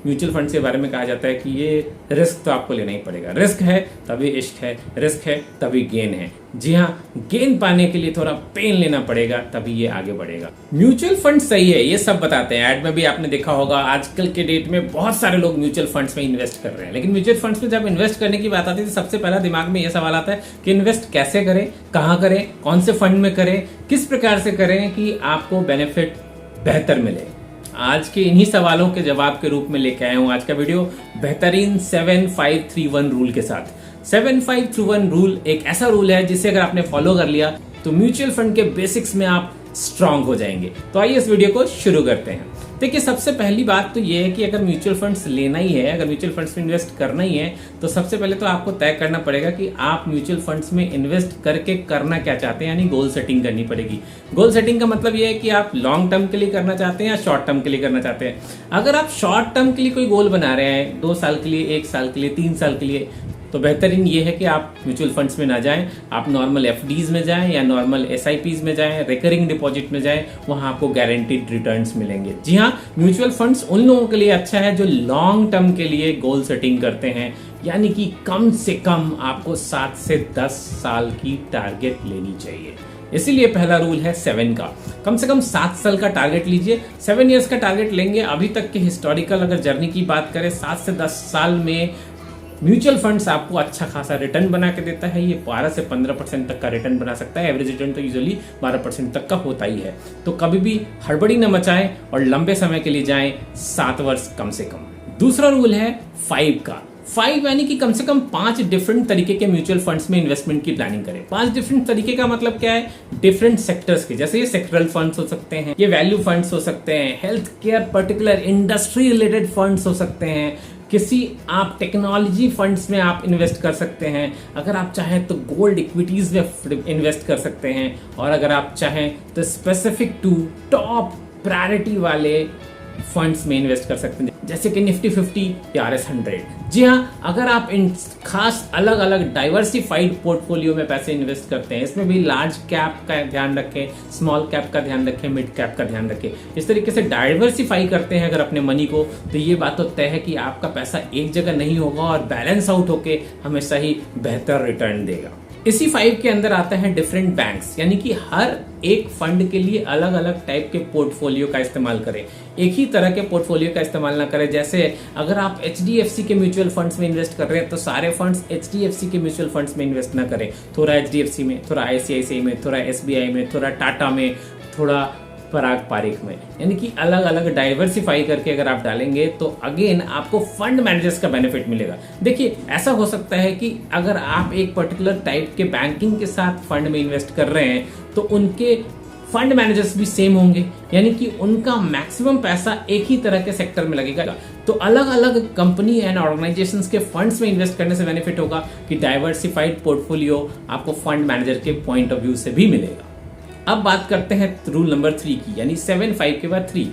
Mutual fund के बारे में कहा जाता है कि ये रिस्क तो आपको लेना ही पड़ेगा। रिस्क है तभी इश्क है, रिस्क है तभी गेन है। जी हाँ, गेन पाने के लिए थोड़ा पेन लेना पड़ेगा तभी ये आगे बढ़ेगा। म्यूचुअल फंड सही है ये सब बताते हैं, ऐड में भी आपने देखा होगा। आजकल के डेट में बहुत सारे लोग म्यूचुअल फंड्स में इन्वेस्ट कर रहे हैं, लेकिन म्यूचुअल फंड्स में जब इन्वेस्ट करने की बात आती है तो सबसे पहला दिमाग में ये सवाल आता है कि इन्वेस्ट कैसे करें, कहाँ करें, कौन से फंड में करें, किस प्रकार से करें कि आपको बेनिफिट बेहतर मिले। आज के इन्हीं सवालों के जवाब के रूप में लेके आया हूं आज का वीडियो बेहतरीन 7531 रूल के साथ। 7531 रूल एक ऐसा रूल है जिसे अगर आपने फॉलो कर लिया तो म्यूचुअल फंड के बेसिक्स में आप स्ट्रांग हो जाएंगे। तो आइए इस वीडियो को शुरू करते हैं। देखिए, सबसे पहली बात तो ये है कि अगर म्यूचुअल फंड्स लेना ही है, अगर म्यूचुअल फंड्स में इन्वेस्ट करना ही है, तो सबसे पहले तो आपको तय करना पड़ेगा कि आप म्यूचुअल फंड्स में इन्वेस्ट करके करना क्या चाहते हैं, यानी गोल सेटिंग करनी पड़ेगी। गोल सेटिंग का मतलब ये है कि आप लॉन्ग टर्म के लिए करना चाहते हैं या शॉर्ट टर्म के लिए करना चाहते हैं। अगर आप शॉर्ट टर्म के लिए कोई गोल बना रहे हैं, 2 साल के लिए, 1 साल के लिए, 3 साल के लिए, तो बेहतरीन ये है कि आप म्यूचुअल फंड्स में ना जाएं, आप नॉर्मल एफडीज में जाएं या नॉर्मल एसआईपीज में जाएं, रिकरिंग डिपॉजिट में जाएं, वहां आपको गारंटीड रिटर्न्स मिलेंगे। जी हाँ, म्यूचुअल फंड्स उन लोगों के लिए अच्छा है जो लॉन्ग टर्म के लिए गोल सेटिंग करते हैं, यानी कि कम से कम आपको 7 से 10 साल की टारगेट लेनी चाहिए। इसीलिए पहला रूल है 7 का, कम से कम 7 साल का टारगेट लीजिए। 7 इयर्स का टारगेट लेंगे। अभी तक के हिस्टोरिकल अगर जर्नी की बात करें, 7 से 10 साल में म्यूचुअल फंड्स आपको अच्छा खासा रिटर्न बना के देता है। ये 12 से 15% तक का रिटर्न बना सकता है। एवरेज रिटर्न तो यूजुअली 12% तक का होता ही है। तो कभी भी हड़बड़ी न मचाएं और लंबे समय के लिए जाएं, 7 वर्ष कम से कम। दूसरा रूल है 5 का। 5 यानी कि कम से कम 5 डिफरेंट तरीके के म्यूचुअल फंड्स में इन्वेस्टमेंट की प्लानिंग करें। 5 डिफरेंट तरीके का मतलब क्या है? डिफरेंट सेक्टर्स के, जैसे ये सेक्टरल फंड्स हो सकते हैं, ये वैल्यू फंड्स हो सकते हैं, health care particular industry related funds हो सकते हैं, किसी आप टेक्नोलॉजी फंड्स में आप इन्वेस्ट कर सकते हैं। अगर आप चाहें तो गोल्ड इक्विटीज में इन्वेस्ट कर सकते हैं, और अगर आप चाहें तो स्पेसिफिक टू टॉप प्रायोरिटी वाले फंड्स में इन्वेस्ट कर सकते हैं, जैसे कि निफ्टी 50 या RS100। जी हाँ, अगर आप इन खास अलग अलग डाइवर्सिफाइड पोर्टफोलियो में पैसे इन्वेस्ट करते हैं, इसमें भी लार्ज कैप का ध्यान रखें, स्मॉल कैप का ध्यान रखें, मिड कैप का ध्यान रखें, इस तरीके से डाइवर्सिफाई करते हैं अगर अपने मनी को, तो ये बात तो तय है कि आपका पैसा एक जगह नहीं होगा और बैलेंस आउट होके हमेशा ही बेहतर रिटर्न देगा। इसी 5 के अंदर आता है डिफरेंट बैंक्स, यानी कि हर एक फंड के लिए अलग अलग टाइप के पोर्टफोलियो का इस्तेमाल करें। एक ही तरह के पोर्टफोलियो का इस्तेमाल ना करें। जैसे अगर आप HDFC के म्यूचुअल फंड्स में इन्वेस्ट कर रहे हैं तो सारे फंड्स HDFC के म्यूचुअल फंड्स में इन्वेस्ट ना करें। थोड़ा HDFC में, थोड़ा ICICI में, थोड़ा SBI में, थोड़ा टाटा में, थोड़ा पराग पारिक में, यानी कि अलग अलग डाइवर्सिफाई करके अगर आप डालेंगे तो अगेन आपको फंड मैनेजर्स का बेनिफिट मिलेगा। देखिए, ऐसा हो सकता है कि अगर आप एक पर्टिकुलर टाइप के बैंकिंग के साथ फंड में इन्वेस्ट कर रहे हैं तो उनके फंड मैनेजर्स भी सेम होंगे, यानी कि उनका मैक्सिमम पैसा एक ही तरह के सेक्टर में लगेगा। तो अलग अलग कंपनी एंड ऑर्गेनाइजेशंस के फंड्स में इन्वेस्ट करने से बेनिफिट होगा कि डाइवर्सिफाइड पोर्टफोलियो आपको फंड मैनेजर के पॉइंट ऑफ व्यू से भी मिलेगा। अब बात करते हैं रूल नंबर 3 की, यानी 7-5 के बाद 3।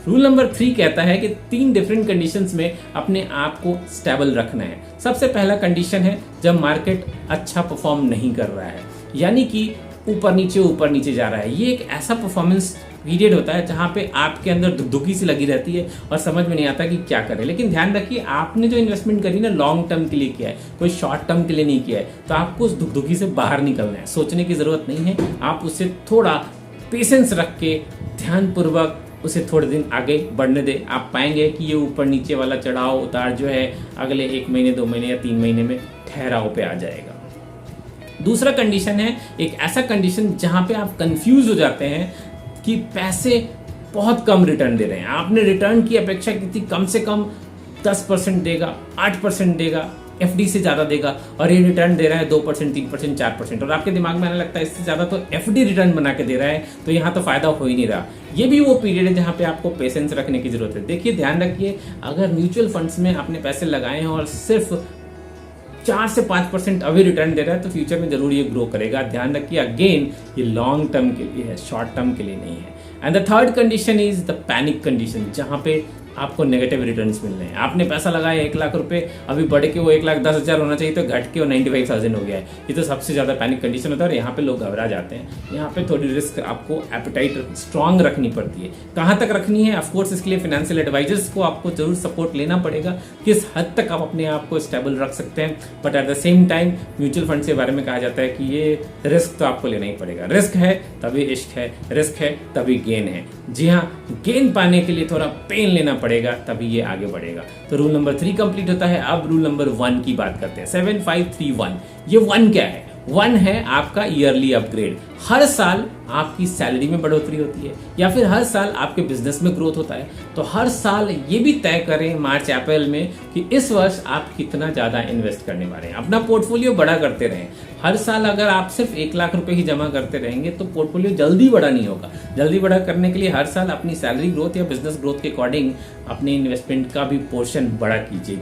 रूल नंबर 3 कहता है कि 3 डिफरेंट कंडीशंस में अपने आप को स्टेबल रखना है। सबसे पहला कंडीशन है जब मार्केट अच्छा परफॉर्म नहीं कर रहा है, यानी कि ऊपर नीचे जा रहा है। ये एक ऐसा परफॉर्मेंस पीरियड होता है जहां पे आपके अंदर दुखी सी लगी रहती है और समझ में नहीं आता कि क्या करें। लेकिन ध्यान रखिए, आपने जो इन्वेस्टमेंट करी ना लॉन्ग टर्म के लिए किया है, कोई शॉर्ट टर्म के लिए नहीं किया है, तो आपको उस दुखी से बाहर निकलना है। सोचने की जरूरत नहीं है, आप उससे थोड़ा पेशेंस रख के ध्यानपूर्वक उसे थोड़े दिन आगे बढ़ने दें। आप पाएंगे कि ये ऊपर नीचे वाला चढ़ाव उतार जो है अगले 1 महीने, 2 महीने या 3 महीने में ठहराव पे आ जाएगा। दूसरा कंडीशन है एक ऐसा कंडीशन जहां पे आप कंफ्यूज हो जाते हैं कि पैसे बहुत कम रिटर्न दे रहे हैं। आपने रिटर्न की अपेक्षा की थी कम से कम 10% देगा, 8% देगा, एफडी से ज्यादा देगा, और ये रिटर्न दे रहा है 2%, 3%, 4%, और आपके दिमाग में आने लगता है इससे ज्यादा तो एफडी रिटर्न बना के दे रहा है, तो यहाँ तो फायदा हो ही नहीं रहा। ये भी वो पीरियड है जहाँ पे आपको पेशेंस रखने की जरूरत है। देखिए, ध्यान रखिए, अगर म्यूचुअल फंड्स में आपने पैसे लगाए हैं और सिर्फ 4 से 5% अभी रिटर्न दे रहा है तो फ्यूचर में जरूर ये ग्रो करेगा। ध्यान रखिए, अगेन ये लॉन्ग टर्म के लिए है, शॉर्ट टर्म के लिए नहीं है। And the third condition is the panic condition, जहां पे आपको नेगेटिव रिटर्न्स मिल रहे हैं। आपने पैसा लगाया 1 लाख रुपए, अभी बढ़ के वो 1,10,000 होना चाहिए तो घट के वो 95,000 हो गया है। ये तो सबसे ज़्यादा पैनिक कंडीशन होता है और यहाँ पे लोग घबरा जाते हैं। यहाँ पे थोड़ी रिस्क आपको एपेटाइट स्ट्रांग रखनी पड़ती है। कहाँ तक रखनी है? ऑफकोर्स इसके लिए फाइनेंशियल एडवाइजर्स को आपको जरूर सपोर्ट लेना पड़ेगा, किस हद तक आप अपने आप को स्टेबल रख सकते हैं। But at the same time mutual fund के बारे में कहा जाता है कि ये रिस्क तो आपको लेना ही पड़ेगा। रिस्क है तभी इश्क है, रिस्क है तभी गेन है। जी हाँ, गेन पाने के लिए थोड़ा पेन लेना पड़ेगा तभी ये आगे बढ़ेगा। तो रूल नंबर 3 कंप्लीट होता है। अब रूल नंबर 1 की बात करते हैं। 7531, ये 1 क्या है? 1 है आपका ईयरली अपग्रेड। हर साल आपकी सैलरी में बढ़ोतरी होती है या फिर हर साल आपके बिजनेस में ग्रोथ होता है। तो हर साल ये भी तय करें मार्च अप्रैल में कि इस वर्ष आप कितना ज्यादा इन्वेस्ट करने वाले हैं। अपना पोर्टफोलियो बड़ा करते रहें। हर साल अगर आप सिर्फ 1 लाख रुपए ही जमा करते रहेंगे तो पोर्टफोलियो जल्दी बड़ा नहीं होगा। जल्दी बड़ा करने के लिए हर साल अपनी सैलरी ग्रोथ या बिजनेस ग्रोथ के अकॉर्डिंग अपने इन्वेस्टमेंट का भी पोर्शन बड़ा कीजिए।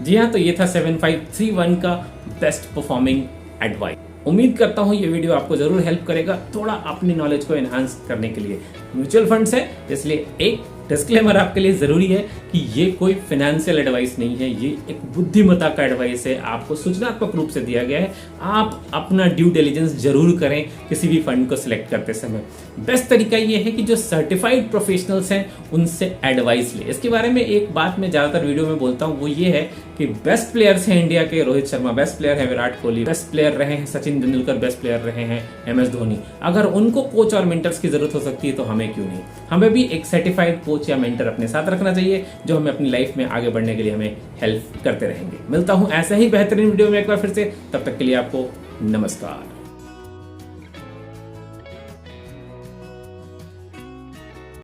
जी हाँ, तो ये था 7531 का बेस्ट परफॉर्मिंग एडवाइस। उम्मीद करता हूँ ये वीडियो आपको जरूर हेल्प करेगा थोड़ा अपनी नॉलेज को एनहांस करने के लिए। म्यूचुअल फंड्स है इसलिए एक डिस्क्लेमर आपके लिए जरूरी है कि ये कोई फाइनेंशियल एडवाइस नहीं है, ये एक बुद्धिमत्ता का एडवाइस है। आपको सूचनात्मक रूप से दिया गया है। आप अपना ड्यू डिलिजेंस जरूर करें किसी भी फंड को सिलेक्ट करते समय। बेस्ट तरीका ये है कि जो सर्टिफाइड प्रोफेशनल्स हैं उनसे एडवाइस ले। इसके बारे में एक बात मैं ज्यादातर वीडियो में बोलता हूँ, वो ये है कि बेस्ट प्लेयर्स हैं इंडिया के। रोहित शर्मा बेस्ट प्लेयर है, विराट कोहली बेस्ट प्लेयर रहे हैं, सचिन तेंदुलकर बेस्ट प्लेयर रहे हैं, MS धोनी। अगर उनको कोच और मेंटर्स की जरूरत हो सकती है तो हमें क्यों नहीं? हमें भी एक सर्टिफाइड कोच या मेंटर अपने साथ रखना चाहिए जो हमें अपनी लाइफ में आगे बढ़ने के लिए हमें हेल्प करते रहेंगे। मिलता हूं ऐसे ही बेहतरीन वीडियो में एक बार फिर से, तब तक के लिए आपको नमस्कार।